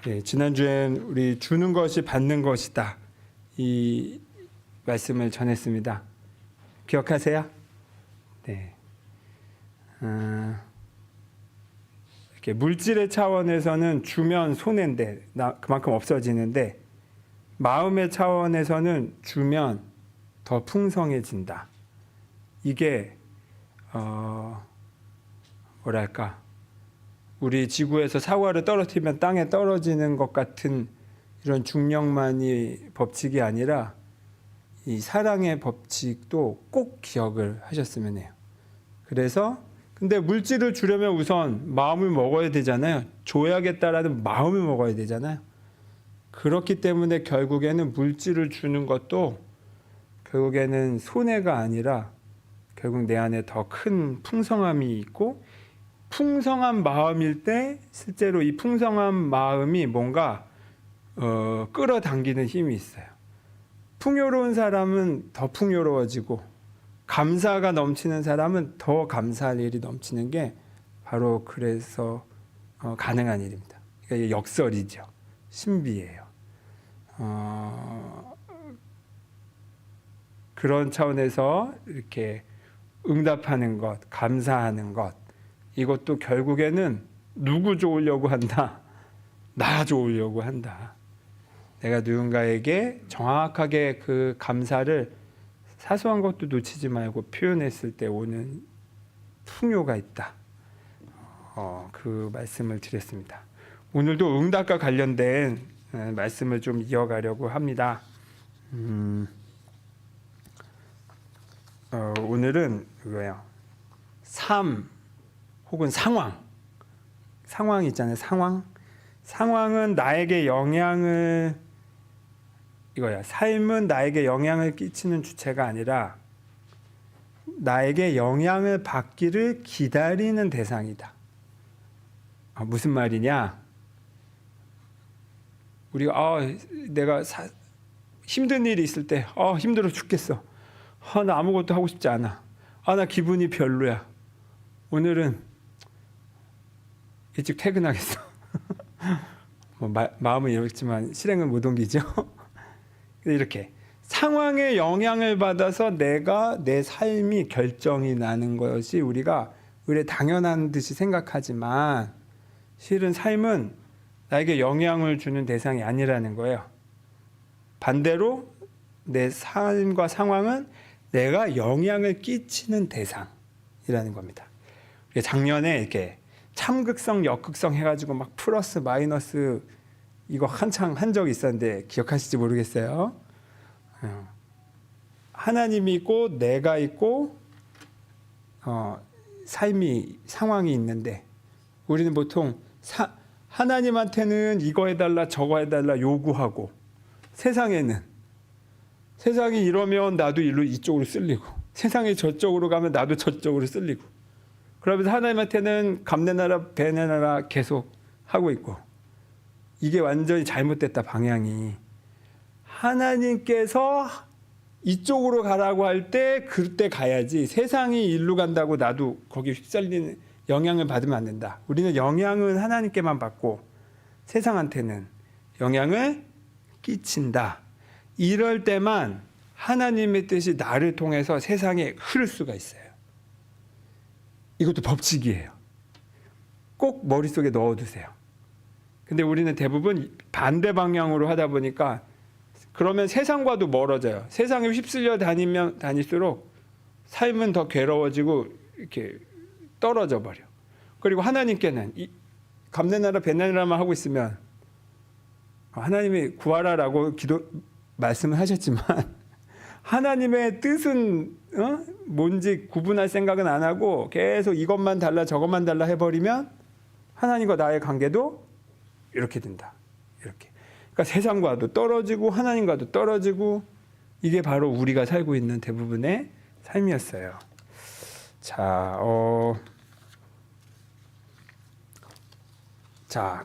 예, 지난주엔 우리 주는 것이 받는 것이다. 이 말씀을 전했습니다. 기억하세요? 네. 이렇게 물질의 차원에서는 주면 손해인데, 그만큼 없어지는데, 마음의 차원에서는 주면 더 풍성해진다. 이게, 뭐랄까. 우리 지구에서 사과를 떨어뜨리면 땅에 떨어지는 것 같은 이런 중력만이 법칙이 아니라 이 사랑의 법칙도 꼭 기억을 하셨으면 해요. 그래서 근데 물질을 주려면 우선 마음을 먹어야 되잖아요. 줘야겠다라는 마음을 먹어야 되잖아요. 그렇기 때문에 결국에는 물질을 주는 것도 결국에는 손해가 아니라 결국 내 안에 더 큰 풍성함이 있고, 풍성한 마음일 때 실제로 이 풍성한 마음이 뭔가 끌어당기는 힘이 있어요. 풍요로운 사람은 더 풍요로워지고, 감사가 넘치는 사람은 더 감사할 일이 넘치는 게 바로 그래서 가능한 일입니다. 그러니까 역설이죠. 신비예요. 그런 차원에서 이렇게 응답하는 것, 감사하는 것, 이것도 결국에는 누구 좋으려고 한다? 나 좋으려고 한다. 내가 누군가에게 정확하게 그 감사를 사소한 것도 놓치지 말고 표현했을 때 오는 풍요가 있다. 그 말씀을 드렸습니다. 오늘도 응답과 관련된 말씀을 좀 이어가려고 합니다. 오늘은 이거예요. 삶 혹은 상황 있잖아요. 상황은 나에게 영향을, 이거야. 삶은 나에게 영향을 끼치는 주체가 아니라 나에게 영향을 받기를 기다리는 대상이다. 무슨 말이냐? 우리가 내가 힘든 일이 있을 때 힘들어 죽겠어. 나 아무것도 하고 싶지 않아. 나 기분이 별로야. 오늘은 일찍 퇴근하겠어. 마음은 이렇지만 실행은 못 옮기죠. 이렇게 상황에 영향을 받아서 내 삶이 결정이 나는 것이 우리가 당연한 듯이 생각하지만, 실은 삶은 나에게 영향을 주는 대상이 아니라는 거예요. 반대로 내 삶과 상황은 내가 영향을 끼치는 대상이라는 겁니다. 작년에 이렇게 참극성, 역극성 해가지고 막 플러스, 마이너스 이거 한창 한 적이 있었는데 기억하실지 모르겠어요. 하나님이 있고 내가 있고 상황이 있는데, 우리는 보통 하나님한테는 이거 해달라 저거 해달라 요구하고, 세상이 이러면 나도 이쪽으로 쓸리고, 세상이 저쪽으로 가면 나도 저쪽으로 쓸리고, 그러면서 하나님한테는 감내나라 배내나라 계속 하고 있고, 이게 완전히 잘못됐다. 방향이 하나님께서 이쪽으로 가라고 할 때 그때 가야지, 세상이 일로 간다고 나도 거기 휩쓸리는 영향을 받으면 안 된다. 우리는 영향은 하나님께만 받고 세상한테는 영향을 끼친다. 이럴 때만 하나님의 뜻이 나를 통해서 세상에 흐를 수가 있어요. 이것도 법칙이에요. 꼭 머릿속에 넣어두세요. 근데 우리는 대부분 반대 방향으로 하다 보니까 그러면 세상과도 멀어져요. 세상에 휩쓸려 다니면 다닐수록 삶은 더 괴로워지고 이렇게 떨어져 버려. 그리고 하나님께는 감내나라 배내나라만 하고 있으면, 하나님이 구하라라고 말씀을 하셨지만 하나님의 뜻은 뭔지 구분할 생각은 안 하고 계속 이것만 달라 저것만 달라 해버리면 하나님과 나의 관계도 이렇게 된다. 이렇게. 그러니까 세상과도 떨어지고 하나님과도 떨어지고, 이게 바로 우리가 살고 있는 대부분의 삶이었어요. 자,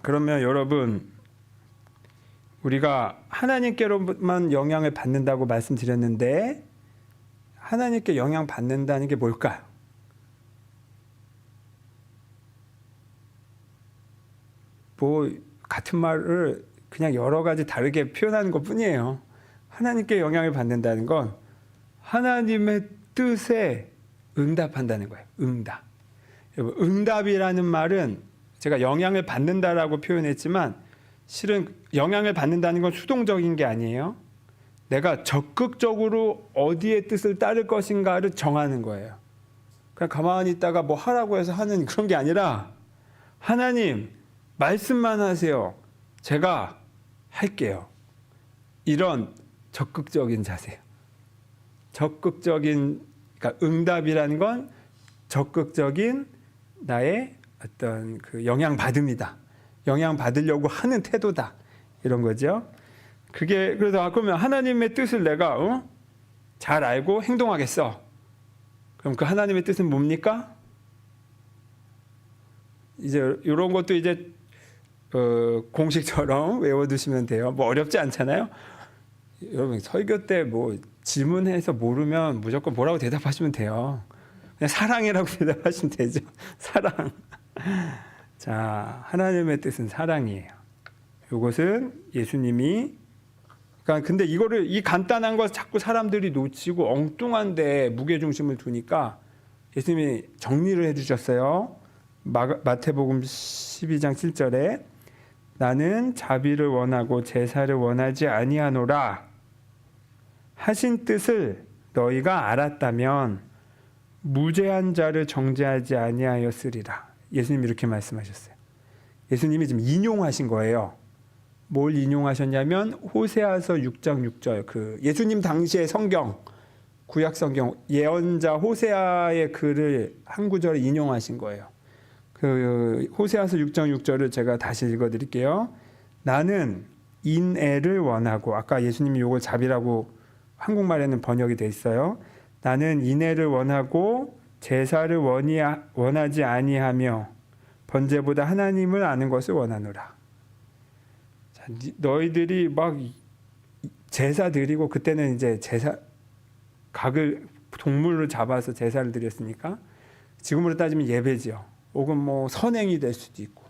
그러면 여러분, 우리가 하나님께로만 영향을 받는다고 말씀드렸는데, 하나님께 영향 받는다는 게 뭘까요? 같은 말을 그냥 여러 가지 다르게 표현하는 것뿐이에요. 하나님께 영향을 받는다는 건 하나님의 뜻에 응답한다는 거예요. 응답. 여러분, 응답이라는 말은 제가 영향을 받는다라고 표현했지만 실은 영향을 받는다는 건 수동적인 게 아니에요. 내가 적극적으로 어디의 뜻을 따를 것인가를 정하는 거예요. 그냥 가만히 있다가 뭐 하라고 해서 하는 그런 게 아니라 하나님 말씀만 하세요. 제가 할게요. 이런 적극적인 자세요. 적극적인, 그러니까 응답이라는 건 적극적인 나의 어떤 그 영향받음이다. 영향받으려고 하는 태도다. 이런 거죠. 그게, 그래서 그러면 하나님의 뜻을 내가 잘 알고 행동하겠어. 그럼 그 하나님의 뜻은 뭡니까? 이제 이런 것도 이제 공식처럼 외워두시면 돼요. 뭐 어렵지 않잖아요. 여러분 설교 때 뭐 질문해서 모르면 무조건 뭐라고 대답하시면 돼요. 그냥 사랑이라고 대답하시면 되죠. 사랑. 자, 하나님의 뜻은 사랑이에요. 이것은 예수님이, 그러니까 근데 이거를 이 간단한 거 자꾸 사람들이 놓치고 엉뚱한데 무게 중심을 두니까 예수님이 정리를 해주셨어요. 마태복음 12장 7절에 나는 자비를 원하고 제사를 원하지 아니하노라 하신 뜻을 너희가 알았다면 무죄한 자를 정죄하지 아니하였으리라. 예수님이 이렇게 말씀하셨어요. 예수님이 지금 인용하신 거예요. 뭘 인용하셨냐면 호세아서 6장 6절, 그 예수님 당시의 성경, 구약 성경 예언자 호세아의 글을 한 구절을 인용하신 거예요. 그 호세아서 6장 6절을 제가 다시 읽어드릴게요. 나는 인애를 원하고, 아까 예수님이 이걸 자비라고 한국말에는 번역이 돼 있어요. 나는 인애를 원하고 제사를 원하지 아니하며 번제보다 하나님을 아는 것을 원하노라. 자, 너희들이 막 제사 드리고, 그때는 이제 제사 각을 동물로 잡아서 제사를 드렸으니까 지금으로 따지면 예배지요. 혹은 뭐 선행이 될 수도 있고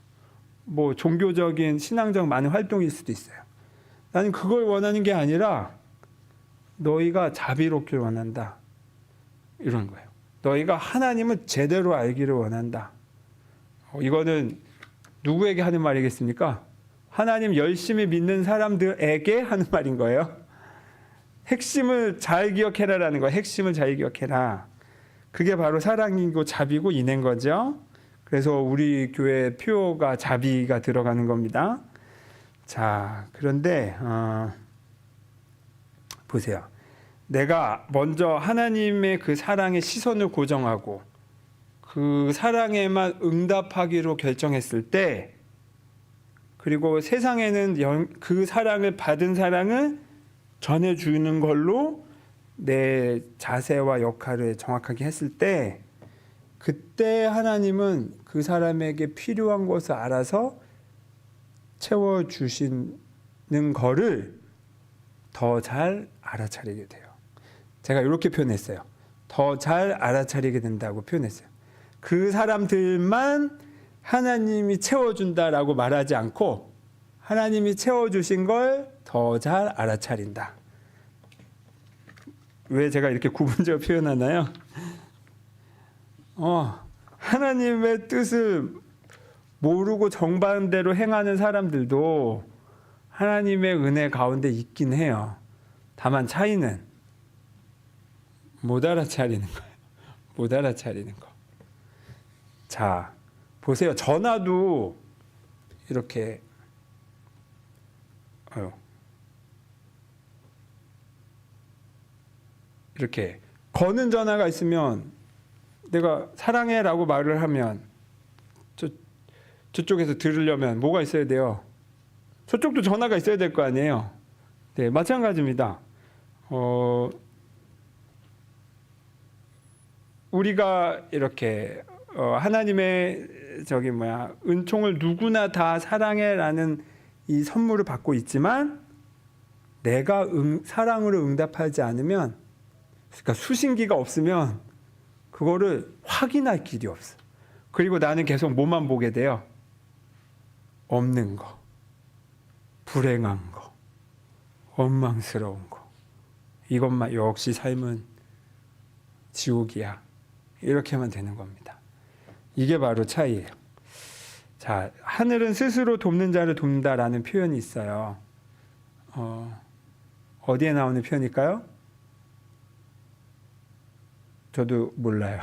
뭐 종교적인 신앙적 많은 활동일 수도 있어요. 나는 그걸 원하는 게 아니라 너희가 자비롭기를 원한다. 이런 거예요. 너희가 하나님을 제대로 알기를 원한다. 이거는 누구에게 하는 말이겠습니까? 하나님 열심히 믿는 사람들에게 하는 말인 거예요. 핵심을 잘 기억해라라는 거예요. 핵심을 잘 기억해라. 그게 바로 사랑이고 자비고 인애인 거죠. 그래서 우리 교회 표어가 자비가 들어가는 겁니다. 자, 그런데 보세요. 내가 먼저 하나님의 그 사랑의 시선을 고정하고 그 사랑에만 응답하기로 결정했을 때, 그리고 세상에는 그 사랑을 받은 사랑을 전해주는 걸로 내 자세와 역할을 정확하게 했을 때, 그때 하나님은 그 사람에게 필요한 것을 알아서 채워주시는 거를 더 잘 알아차리게 돼요. 제가 이렇게 표현했어요. 더 잘 알아차리게 된다고 표현했어요. 그 사람들만 하나님이 채워준다라고 말하지 않고 하나님이 채워주신 걸 더 잘 알아차린다. 왜 제가 이렇게 구분적으로 표현하나요? 하나님의 뜻을 모르고 정반대로 행하는 사람들도 하나님의 은혜 가운데 있긴 해요. 다만 차이는 못 알아차리는 거예요. 못 알아차리는 거. 자, 보세요. 전화도 이렇게 이렇게 거는 전화가 있으면 내가 사랑해라고 말을 하면 저쪽에서 들으려면 뭐가 있어야 돼요? 저쪽도 전화가 있어야 될 거 아니에요. 네, 마찬가지입니다. 우리가 이렇게 하나님의 은총을 누구나 다 사랑해라는 이 선물을 받고 있지만 내가 사랑으로 응답하지 않으면, 그러니까 수신기가 없으면 그거를 확인할 길이 없어. 그리고 나는 계속 뭐만 보게 돼요? 없는 거. 불행한 거, 원망스러운 거, 이것만 역시 삶은 지옥이야. 이렇게 하면 되는 겁니다. 이게 바로 차이예요. 자, 하늘은 스스로 돕는 자를 돕는다라는 표현이 있어요. 어디에 나오는 표현일까요? 저도 몰라요.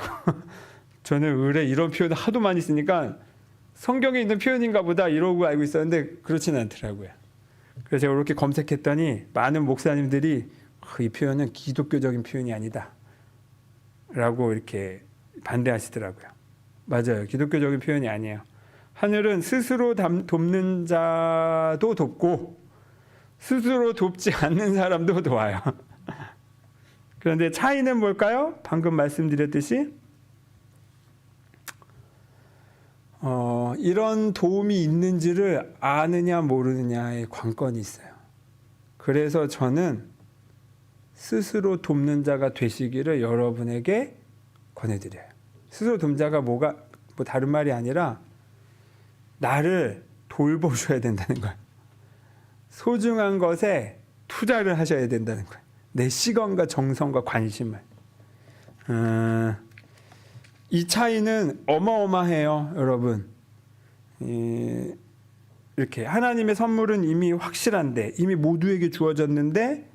저는 의뢰 이런 표현 하도 많이 쓰니까 성경에 있는 표현인가 보다 이러고 알고 있었는데 그렇지는 않더라고요. 그래서 제가 이렇게 검색했더니 많은 목사님들이 이 표현은 기독교적인 표현이 아니다 라고 이렇게 반대하시더라고요. 맞아요. 기독교적인 표현이 아니에요. 하늘은 스스로 돕는 자도 돕고 스스로 돕지 않는 사람도 도와요. 그런데 차이는 뭘까요? 방금 말씀드렸듯이 이런 도움이 있는지를 아느냐 모르느냐의 관건이 있어요. 그래서 저는 스스로 돕는 자가 되시기를 여러분에게 권해드려요. 스스로 돕는 자가 뭐 다른 말이 아니라 나를 돌보셔야 된다는 거예요. 소중한 것에 투자를 하셔야 된다는 거예요. 내 시간과 정성과 관심을. 이 차이는 어마어마해요, 여러분. 이렇게 하나님의 선물은 이미 확실한데, 이미 모두에게 주어졌는데,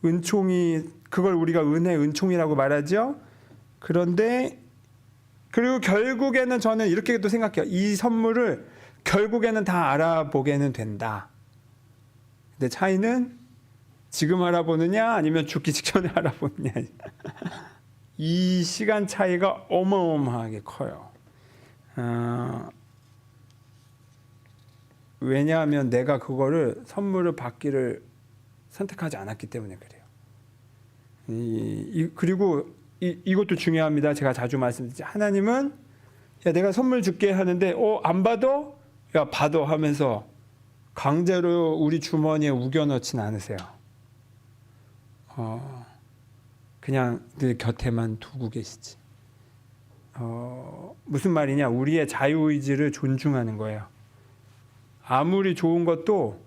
은총이, 그걸 우리가 은총이라고 말하죠. 그런데 그리고 결국에는 저는 이렇게 또 생각해요. 이 선물을 결국에는 다 알아보게는 된다. 근데 차이는 지금 알아보느냐 아니면 죽기 직전에 알아보느냐. 이 시간 차이가 어마어마하게 커요. 왜냐하면 내가 그거를 선물을 받기를 선택하지 않았기 때문에 그래요. 그리고 이것도 중요합니다. 제가 자주 말씀드리죠. 하나님은 야 내가 선물 줄게 하는데 안 받아? 야 받아 하면서 강제로 우리 주머니에 우겨넣진 않으세요. 그냥 늘 곁에만 두고 계시지. 무슨 말이냐? 우리의 자유의지를 존중하는 거예요. 아무리 좋은 것도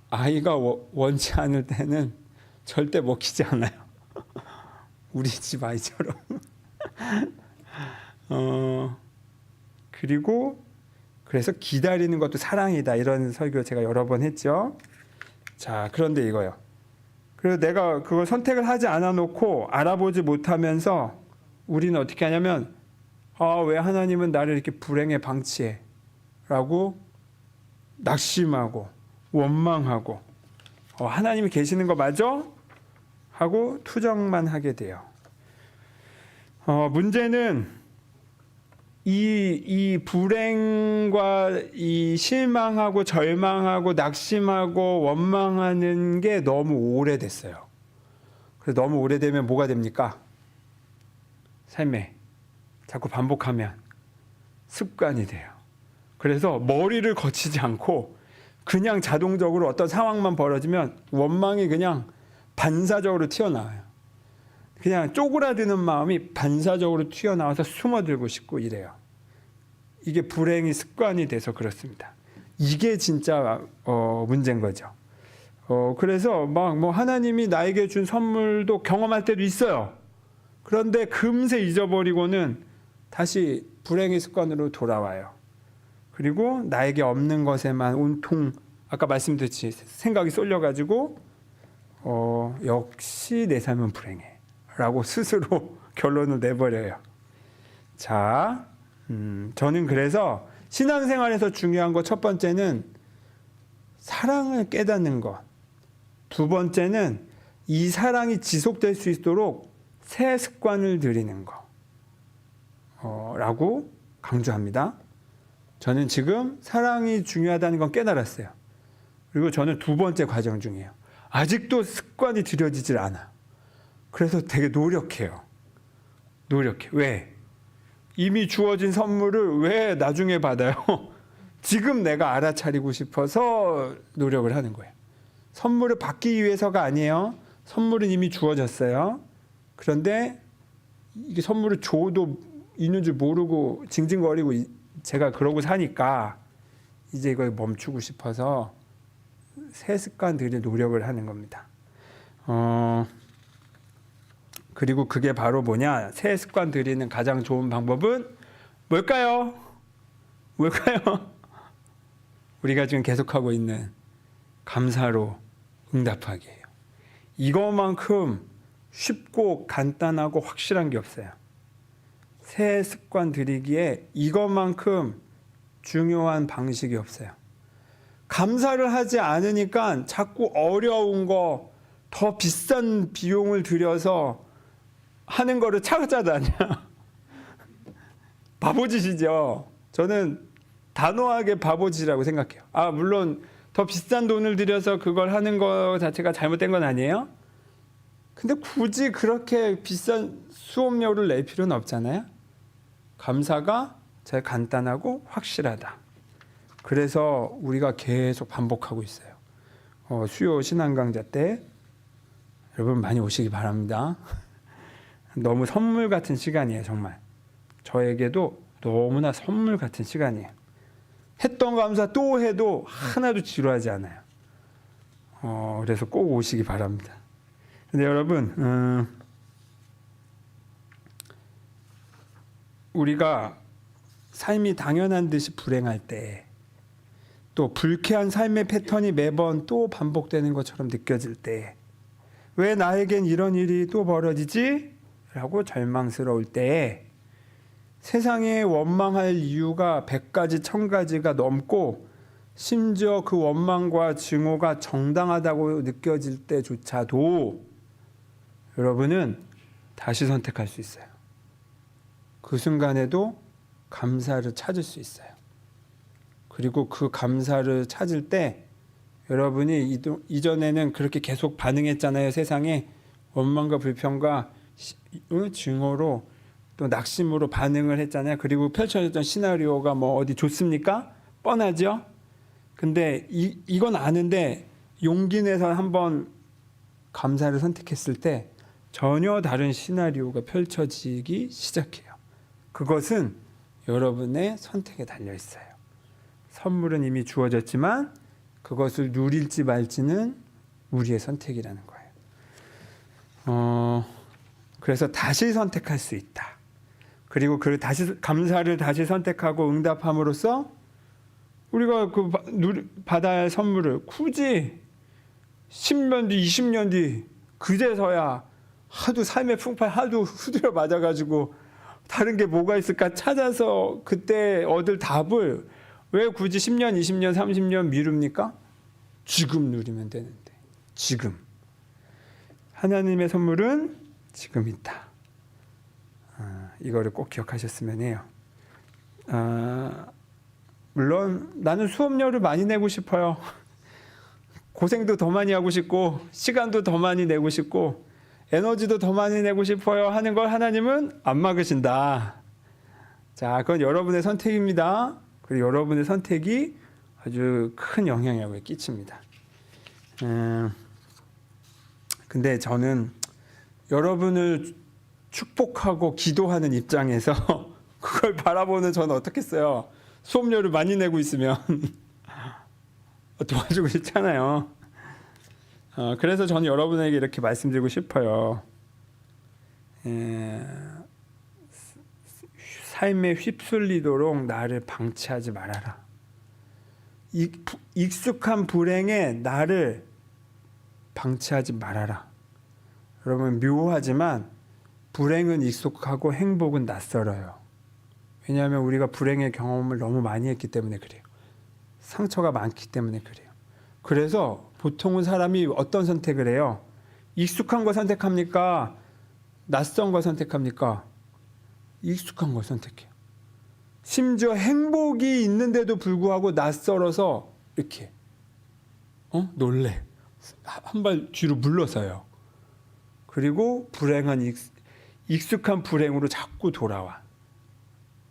아이가 원치 않을 때는 절대 먹히지 않아요. 우리 집 아이처럼. 그리고 그래서 기다리는 것도 사랑이다. 이런 설교 제가 여러 번 했죠. 자, 그런데 이거요. 그래서 내가 그걸 선택을 하지 않아 놓고 알아보지 못하면서 우리는 어떻게 하냐면 왜 하나님은 나를 이렇게 불행에 방치해? 라고 낙심하고 원망하고 하나님이 계시는 거 맞아? 하고 투정만 하게 돼요. 문제는 이 불행과 이 실망하고 절망하고 낙심하고 원망하는 게 너무 오래됐어요. 그래서 너무 오래되면 뭐가 됩니까? 삶에 자꾸 반복하면 습관이 돼요. 그래서 머리를 거치지 않고 그냥 자동적으로 어떤 상황만 벌어지면 원망이 그냥 반사적으로 튀어나와요. 그냥 쪼그라드는 마음이 반사적으로 튀어나와서 숨어들고 싶고 이래요. 이게 불행이 습관이 돼서 그렇습니다. 이게 진짜 문제인 거죠. 그래서 막 뭐 하나님이 나에게 준 선물도 경험할 때도 있어요. 그런데 금세 잊어버리고는 다시 불행의 습관으로 돌아와요. 그리고 나에게 없는 것에만 온통 아까 말씀드렸지 생각이 쏠려가지고 역시 내 삶은 불행해 라고 스스로 결론을 내버려요. 자, 저는 그래서 신앙생활에서 중요한 거 첫 번째는 사랑을 깨닫는 것, 두 번째는 이 사랑이 지속될 수 있도록 새 습관을 들이는 거 라고 강조합니다. 저는 지금 사랑이 중요하다는 건 깨달았어요. 그리고 저는 두 번째 과정 중이에요. 아직도 습관이 들여지질 않아. 그래서 되게 노력해요. 왜? 이미 주어진 선물을 왜 나중에 받아요? 지금 내가 알아차리고 싶어서 노력을 하는 거예요. 선물을 받기 위해서가 아니에요. 선물은 이미 주어졌어요. 그런데 이게 선물을 줘도 있는 줄 모르고 징징거리고 제가 그러고 사니까 이제 이걸 멈추고 싶어서 새 습관 들일 노력을 하는 겁니다. 그리고 그게 바로 뭐냐? 새 습관 들이는 가장 좋은 방법은 뭘까요? 뭘까요? 우리가 지금 계속하고 있는 감사로 응답하기예요. 이것만큼 쉽고 간단하고 확실한 게 없어요. 새 습관 들이기에 이것만큼 중요한 방식이 없어요. 감사를 하지 않으니까 자꾸 어려운 거, 더 비싼 비용을 들여서 하는 거를 찾아다녀. 바보짓이죠. 저는 단호하게 바보짓이라고 생각해요. 물론 더 비싼 돈을 들여서 그걸 하는 거 자체가 잘못된 건 아니에요. 근데 굳이 그렇게 비싼 수업료를 낼 필요는 없잖아요. 감사가 제일 간단하고 확실하다. 그래서 우리가 계속 반복하고 있어요. 수요 신앙 강좌 때 여러분 많이 오시기 바랍니다. 너무 선물 같은 시간이에요, 정말. 저에게도 너무나 선물 같은 시간이에요. 했던 감사 또 해도 하나도 지루하지 않아요. 그래서 꼭 오시기 바랍니다. 근데 여러분, 우리가 삶이 당연한 듯이 불행할 때, 또 불쾌한 삶의 패턴이 매번 또 반복되는 것처럼 느껴질 때, 왜 나에겐 이런 일이 또 벌어지지? 라고 절망스러울 때, 세상에 원망할 이유가 100가지, 1000가지가 넘고 심지어 그 원망과 증오가 정당하다고 느껴질 때조차도 여러분은 다시 선택할 수 있어요. 그 순간에도 감사를 찾을 수 있어요. 그리고 그 감사를 찾을 때 여러분이 이전에는 그렇게 계속 반응했잖아요. 세상에 원망과 불평과 증오로 또 낙심으로 반응을 했잖아요. 그리고 펼쳐졌던 시나리오가 뭐 어디 좋습니까? 뻔하죠? 근데 이건 아는데 용기 내서 한번 감사를 선택했을 때 전혀 다른 시나리오가 펼쳐지기 시작해요. 그것은 여러분의 선택에 달려 있어요. 선물은 이미 주어졌지만 그것을 누릴지 말지는 우리의 선택이라는 거예요. 그래서 다시 선택할 수 있다. 그리고 그 감사를 다시 선택하고 응답함으로써 우리가 받아야 할 선물을 굳이 10년 뒤, 20년 뒤 그제서야 하도 삶의 풍파에 하도 후드려 맞아가지고 다른 게 뭐가 있을까 찾아서 그때 얻을 답을 왜 굳이 10년, 20년, 30년 미룹니까? 지금 누리면 되는데. 지금. 하나님의 선물은 지금 있다. 이거를 꼭 기억하셨으면 해요. 물론 나는 수업료를 많이 내고 싶어요. 고생도 더 많이 하고 싶고 시간도 더 많이 내고 싶고 에너지도 더 많이 내고 싶어요 하는 걸 하나님은 안 막으신다. 자, 그건 여러분의 선택입니다. 그리고 여러분의 선택이 아주 큰 영향력을 끼칩니다. 근데 저는 여러분을 축복하고 기도하는 입장에서 그걸 바라보는 저는 어떻겠어요? 수업료를 많이 내고 있으면 도와주고 싶잖아요. 그래서 저는 여러분에게 이렇게 말씀드리고 싶어요. 삶에 휩쓸리도록 나를 방치하지 말아라. 익숙한 불행에 나를 방치하지 말아라. 여러분, 묘하지만 불행은 익숙하고 행복은 낯설어요. 왜냐하면 우리가 불행의 경험을 너무 많이 했기 때문에 그래요. 상처가 많기 때문에 그래요. 그래서 보통은 사람이 어떤 선택을 해요? 익숙한 거 선택합니까? 낯선 거 선택합니까? 익숙한 걸 선택해요. 심지어 행복이 있는데도 불구하고 낯설어서 이렇게 놀래. 한 발 뒤로 물러서요. 그리고 불행한 익숙한 불행으로 자꾸 돌아와.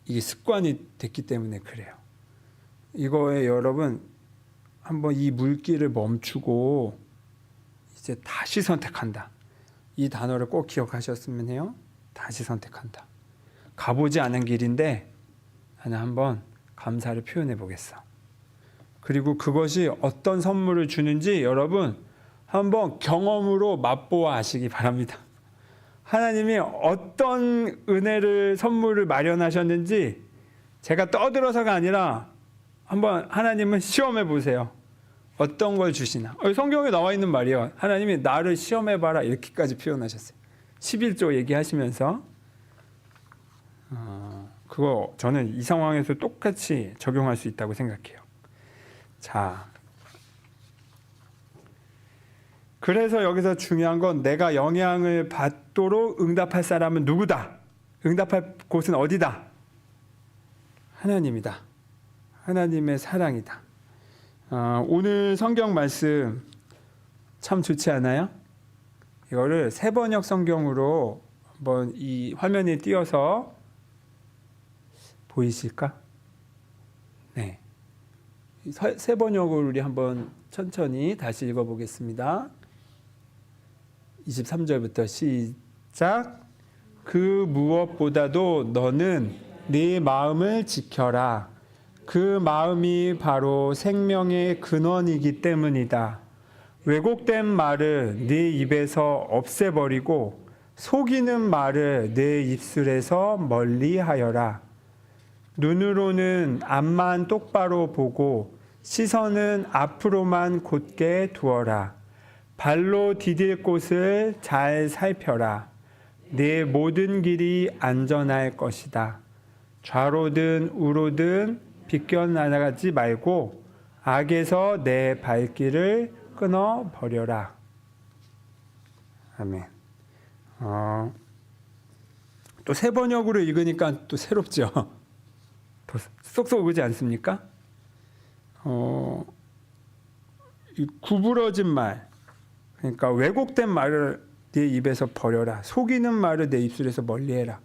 이게 습관이 됐기 때문에 그래요. 이거에 여러분 한번 이 물길을 멈추고 이제 다시 선택한다. 이 단어를 꼭 기억하셨으면 해요. 다시 선택한다. 가보지 않은 길인데 나는 한번 감사를 표현해 보겠어. 그리고 그것이 어떤 선물을 주는지 여러분 한번 경험으로 맛보아 아시기 바랍니다. 하나님이 어떤 은혜를 선물을 마련하셨는지 제가 떠들어서가 아니라 한번 하나님은 시험해 보세요. 어떤 걸 주시나. 성경에 나와 있는 말이에요. 하나님이 나를 시험해 봐라 이렇게까지 표현하셨어요. 11조 얘기하시면서 그거 저는 이 상황에서 똑같이 적용할 수 있다고 생각해요. 자, 그래서 여기서 중요한 건 내가 영향을 받도록 응답할 사람은 누구다? 응답할 곳은 어디다? 하나님이다. 하나님의 사랑이다. 오늘 성경 말씀 참 좋지 않아요? 이거를 세번역 성경으로 한번 이 화면에 띄워서 보이실까? 네. 세번역을 우리 한번 천천히 다시 읽어보겠습니다. 23절부터 시작. 그 무엇보다도 너는 네 마음을 지켜라. 그 마음이 바로 생명의 근원이기 때문이다. 왜곡된 말을 네 입에서 없애버리고 속이는 말을 네 입술에서 멀리하여라. 눈으로는 앞만 똑바로 보고 시선은 앞으로만 곧게 두어라. 발로 디딜 곳을 잘 살펴라. 네 모든 길이 안전할 것이다. 좌로든 우로든 비껴나가지 말고 악에서 내 발길을 끊어버려라. 아멘. 또 세번역으로 읽으니까 또 새롭죠. 더 쏙쏙 오지 않습니까? 이 구부러진 말, 그러니까 왜곡된 말을 네 입에서 버려라. 속이는 말을 내 입술에서 멀리해라.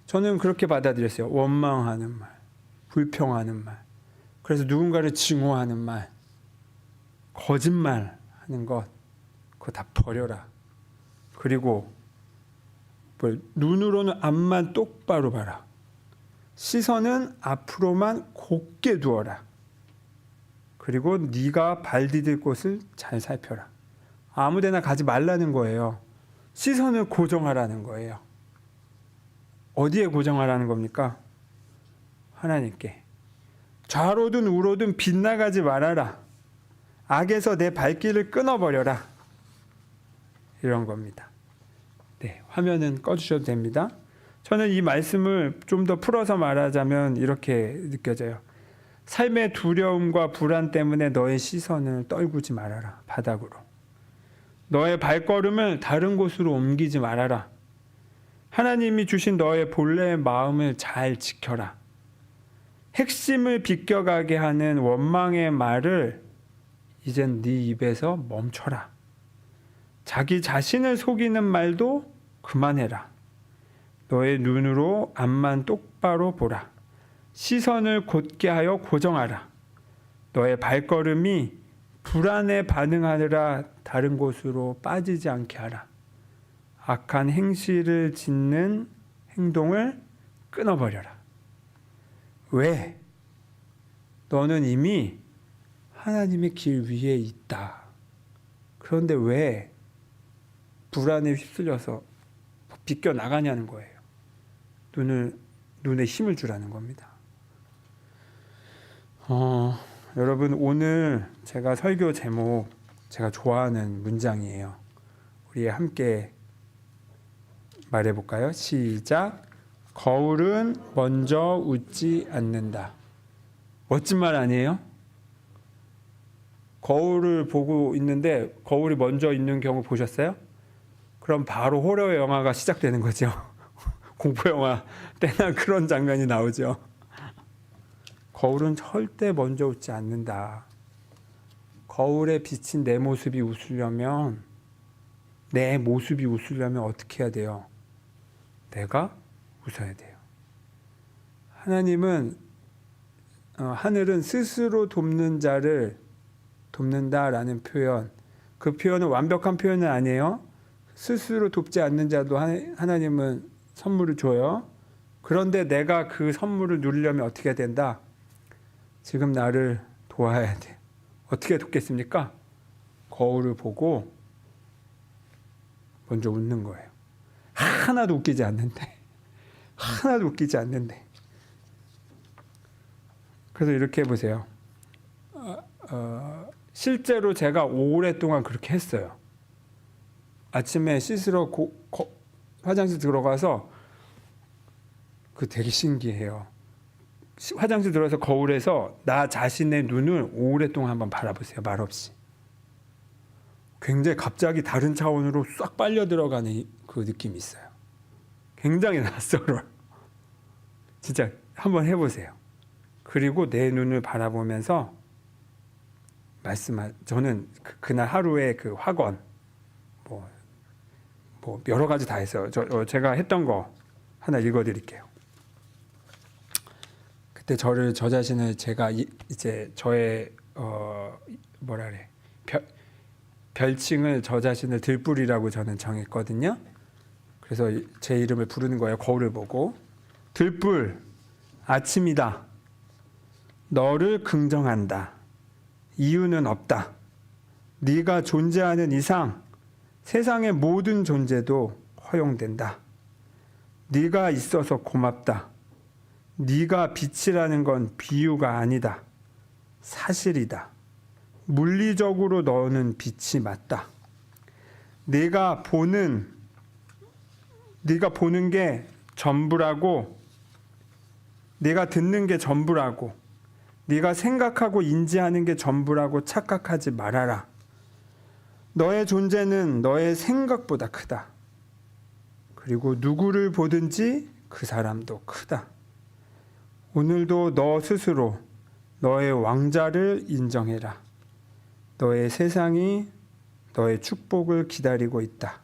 저는 그렇게 받아들였어요. 원망하는 말, 불평하는 말, 그래서 누군가를 증오하는 말, 거짓말하는 것, 그거 다 버려라. 그리고 눈으로는 앞만 똑바로 봐라. 시선은 앞으로만 곧게 두어라. 그리고 네가 발 디딜 곳을 잘 살펴라. 아무데나 가지 말라는 거예요. 시선을 고정하라는 거예요. 어디에 고정하라는 겁니까? 하나님께. 좌로든 우로든 빗나가지 말아라. 악에서 내 발길을 끊어버려라. 이런 겁니다. 네, 화면은 꺼주셔도 됩니다. 저는 이 말씀을 좀 더 풀어서 말하자면 이렇게 느껴져요. 삶의 두려움과 불안 때문에 너의 시선을 떨구지 말아라. 바닥으로. 너의 발걸음을 다른 곳으로 옮기지 말아라. 하나님이 주신 너의 본래의 마음을 잘 지켜라. 핵심을 비껴가게 하는 원망의 말을 이젠 네 입에서 멈춰라. 자기 자신을 속이는 말도 그만해라. 너의 눈으로 앞만 똑바로 보라. 시선을 곧게 하여 고정하라. 너의 발걸음이 불안에 반응하느라 다른 곳으로 빠지지 않게 하라. 악한 행실을 짓는 행동을 끊어버려라. 왜? 너는 이미 하나님의 길 위에 있다. 그런데 왜 불안에 휩쓸려서 비껴 나가냐는 거예요. 눈에 힘을 주라는 겁니다. 여러분, 오늘 제가 설교 제목, 제가 좋아하는 문장이에요. 우리 함께 말해볼까요? 시작. 거울은 먼저 웃지 않는다. 멋진 말 아니에요? 거울을 보고 있는데 거울이 먼저 있는 경우 보셨어요? 그럼 바로 호러 영화가 시작되는 거죠. 공포 영화 때나 그런 장면이 나오죠. 거울은 절대 먼저 웃지 않는다. 거울에 비친 내 모습이 웃으려면, 내 모습이 웃으려면 어떻게 해야 돼요? 내가 웃어야 돼요. 하나님은 하늘은 스스로 돕는 자를 돕는다라는 표현, 그 표현은 완벽한 표현은 아니에요. 스스로 돕지 않는 자도 하나님은 선물을 줘요. 그런데 내가 그 선물을 누리려면 어떻게 해야 된다? 지금 나를 도와야 돼요. 어떻게 돕겠습니까? 거울을 보고 먼저 웃는 거예요. 하나도 웃기지 않는데. 하나도 웃기지 않는데. 그래서 이렇게 해보세요. 실제로 제가 오랫동안 그렇게 했어요. 아침에 씻으러 화장실 들어가서 그 되게 신기해요. 화장실 들어가서 거울에서 나 자신의 눈을 오랫동안 한번 바라보세요. 말없이. 굉장히 갑자기 다른 차원으로 싹 빨려 들어가는 그 느낌이 있어요. 굉장히 낯설어요. 진짜 한번 해보세요. 그리고 내 눈을 바라보면서 저는 그날 하루의 그 학원 뭐 여러 가지 다 했어요. 제가 했던 거 하나 읽어드릴게요. 그때 저 자신을 제가 이제 저의 별칭을 저 자신을 들불이라고 저는 정했거든요. 그래서 제 이름을 부르는 거예요. 거울을 보고. 들불, 아침이다. 너를 긍정한다. 이유는 없다. 네가 존재하는 이상 세상의 모든 존재도 허용된다. 네가 있어서 고맙다. 네가 빛이라는 건 비유가 아니다. 사실이다. 물리적으로 너는 빛이 맞다. 네가 보는 게 전부라고, 네가 듣는 게 전부라고, 네가 생각하고 인지하는 게 전부라고 착각하지 말아라. 너의 존재는 너의 생각보다 크다. 그리고 누구를 보든지 그 사람도 크다. 오늘도 너 스스로 너의 왕자를 인정해라. 너의 세상이 너의 축복을 기다리고 있다.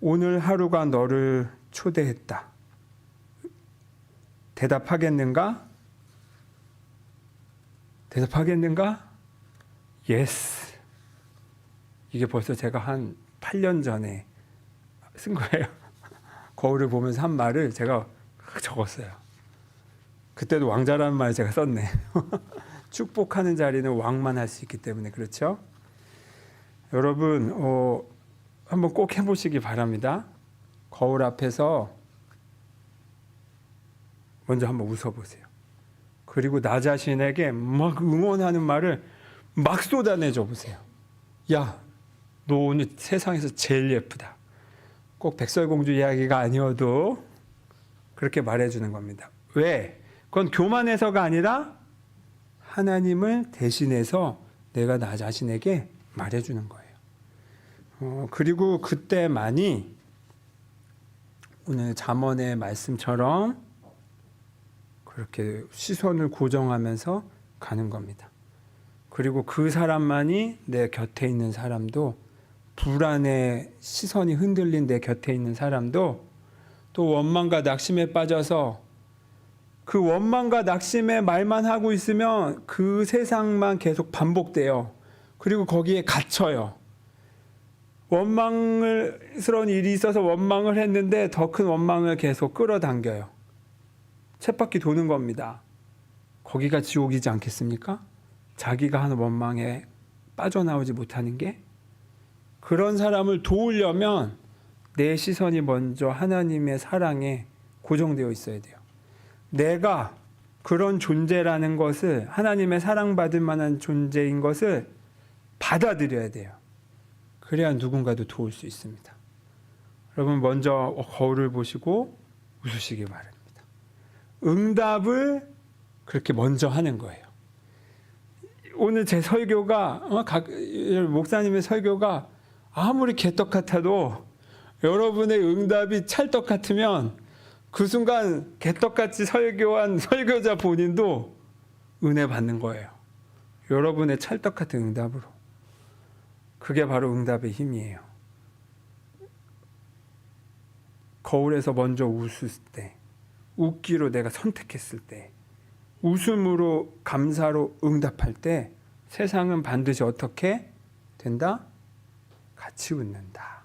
오늘 하루가 너를 초대했다. 대답하겠는가? Yes. 이게 벌써 제가 한 8년 전에 쓴 거예요. 거울을 보면서 한 말을 제가 적었어요. 그때도 왕자라는 말 제가 썼네. 축복하는 자리는 왕만 할 수 있기 때문에 그렇죠. 여러분 한번 꼭 해보시기 바랍니다. 거울 앞에서 먼저 한번 웃어보세요. 그리고 나 자신에게 막 응원하는 말을 막 쏟아내줘 보세요. 야, 너 오늘 세상에서 제일 예쁘다. 꼭 백설공주 이야기가 아니어도 그렇게 말해주는 겁니다. 왜? 그건 교만해서가 아니라 하나님을 대신해서 내가 나 자신에게 말해주는 거예요. 그리고 그때만이 오늘 잠언의 말씀처럼 그렇게 시선을 고정하면서 가는 겁니다. 그리고 그 사람만이 내 곁에 있는 사람도, 불안에 시선이 흔들린 내 곁에 있는 사람도 또 원망과 낙심에 빠져서 그 원망과 낙심의 말만 하고 있으면 그 세상만 계속 반복돼요. 그리고 거기에 갇혀요. 원망스러운 일이 있어서 원망을 했는데 더 큰 원망을 계속 끌어당겨요. 쳇바퀴 도는 겁니다. 거기가 지옥이지 않겠습니까? 자기가 하는 원망에 빠져나오지 못하는 게. 그런 사람을 도우려면 내 시선이 먼저 하나님의 사랑에 고정되어 있어야 돼요. 내가 그런 존재라는 것을, 하나님의 사랑받을 만한 존재인 것을 받아들여야 돼요. 그래야 누군가도 도울 수 있습니다. 여러분 먼저 거울을 보시고 웃으시기 바랍니다. 응답을 그렇게 먼저 하는 거예요. 오늘 제 설교가, 목사님의 설교가 아무리 개떡 같아도 여러분의 응답이 찰떡 같으면 그 순간 개떡같이 설교한 설교자 본인도 은혜 받는 거예요. 여러분의 찰떡 같은 응답으로. 그게 바로 응답의 힘이에요. 거울에서 먼저 웃을 때, 웃기로 내가 선택했을 때, 웃음으로 감사로 응답할 때 세상은 반드시 어떻게 된다? 같이 웃는다.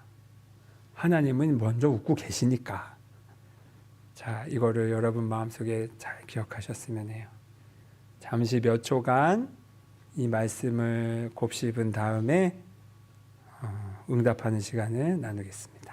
하나님은 먼저 웃고 계시니까. 자, 이거를 여러분 마음속에 잘 기억하셨으면 해요. 잠시 몇 초간 이 말씀을 곱씹은 다음에 응답하는 시간을 나누겠습니다.